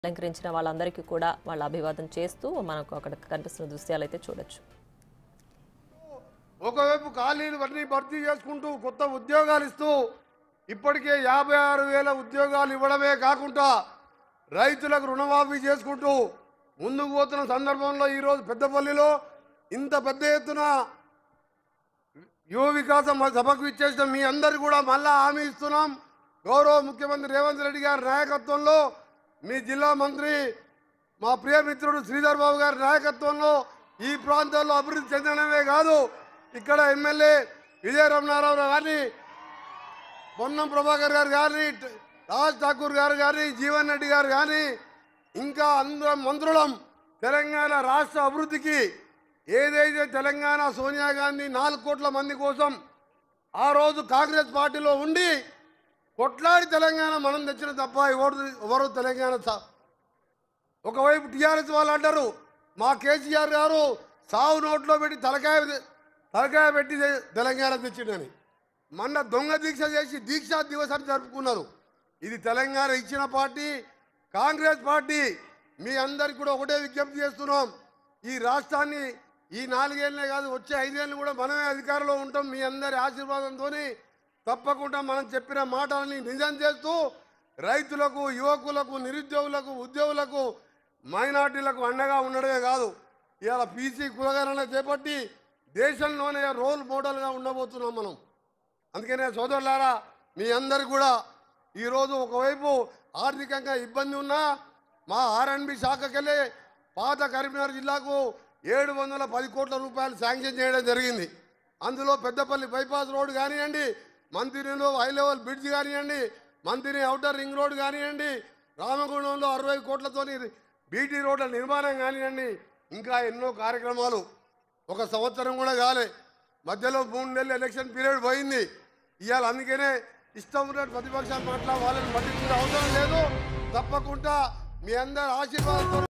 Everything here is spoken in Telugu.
అలంకరించిన వాళ్ళందరికీ కూడా వాళ్ళ అభివాదం చేస్తూ మనకు అక్కడ కనిపిస్తున్న దృశ్యాలు అయితే చూడొచ్చు. ఒకవైపు ఖాళీలు అన్ని భర్తీ చేసుకుంటూ కొత్త ఉద్యోగాలు ఇస్తూ ఇప్పటికే 56,000 ఉద్యోగాలు ఇవ్వడమే కాకుండా రైతులకు రుణమాఫీ చేసుకుంటూ ముందుకు పోతున్న సందర్భంలో ఈరోజు పెద్దపల్లిలో ఇంత పెద్ద ఎత్తున యువ వికాసం సభకు ఇచ్చేసిన మీ అందరు కూడా మళ్ళా హామీ ఇస్తున్నాం. గౌరవ ముఖ్యమంత్రి రేవంత్ రెడ్డి గారి నాయకత్వంలో మీ జిల్లా మంత్రి మా ప్రియమిత్రుడు శ్రీధర్ బాబు గారి నాయకత్వంలో ఈ ప్రాంతాల్లో అభివృద్ధి చెందడమే కాదు, ఇక్కడ ఎమ్మెల్యే విజయ రమణారావు గారిని, పొన్నం ప్రభాకర్ గారు కానీ, రాజ్ ఠాకూర్ గారు కానీ, జీవన్ రెడ్డి గారు కానీ ఇంకా అందరం మంత్రులం తెలంగాణ రాష్ట్ర అభివృద్ధికి ఏదైతే తెలంగాణ సోనియా గాంధీ 4 కోట్ల మంది కోసం ఆ రోజు కాంగ్రెస్ పార్టీలో ఉండి కొట్లాడి తెలంగాణ మనం తెచ్చిన తప్ప ఎవరు తెలంగాణ ఒకవైపు టీఆర్ఎస్ వాళ్ళు అంటారు మా కేసీఆర్ గారు సావు నోట్లో పెట్టి తలకాయ పెట్టి తెలంగాణ తెచ్చిండని. మొన్న దొంగ దీక్ష చేసి దీక్షా దివసాన్ని జరుపుకున్నారు. ఇది తెలంగాణ ఇచ్చిన పార్టీ కాంగ్రెస్ పార్టీ. మీ అందరికి కూడా ఒకటే విజ్ఞప్తి చేస్తున్నాం, ఈ రాష్ట్రాన్ని ఈ 4 ఏళ్ళే కాదు వచ్చే 5 ఏళ్ళు కూడా మనమే అధికారంలో ఉంటాం. మీ అందరి ఆశీర్వాదంతో తప్పకుండా మనం చెప్పిన మాటలని నిజం చేస్తూ రైతులకు, యువకులకు, నిరుద్యోగులకు, ఉద్యోగులకు, మైనార్టీలకు అండగా ఉండడమే కాదు ఇవాళ పీసీ కులగణన చేపట్టి దేశంలోనే రోల్ మోడల్గా ఉండబోతున్నాం మనం. అందుకనే సోదరులారా మీ అందరు కూడా ఈరోజు ఒకవైపు ఆర్థికంగా ఇబ్బంది ఉన్నా మా ఆర్ఎండ్బి శాఖకెళ్ళి పాత కరీంనగర్ జిల్లాకు 710 కోట్ల రూపాయలు శాంక్షన్ చేయడం జరిగింది. అందులో పెద్దపల్లి బైపాస్ రోడ్ కానివ్వండి, మంత్రిలో హై లెవెల్ బ్రిడ్జ్ కానివ్వండి, మంత్రి ఔటర్ రింగ్ రోడ్ కానివ్వండి, రామగుండంలో 60 కోట్లతో బీటీ రోడ్ల నిర్మాణం కానివ్వండి, ఇంకా ఎన్నో కార్యక్రమాలు. 1 సంవత్సరం కూడా కాలే, మధ్యలో 3 నెలలు ఎలక్షన్ పీరియడ్ పోయింది. ఇవాళ అందుకనే ఇష్టం ఉన్నట్టు ప్రతిపక్షాలు వాళ్ళని పట్టించుకునే అవసరం లేదు. తప్పకుండా మీ అందరి ఆశీర్వాదంతో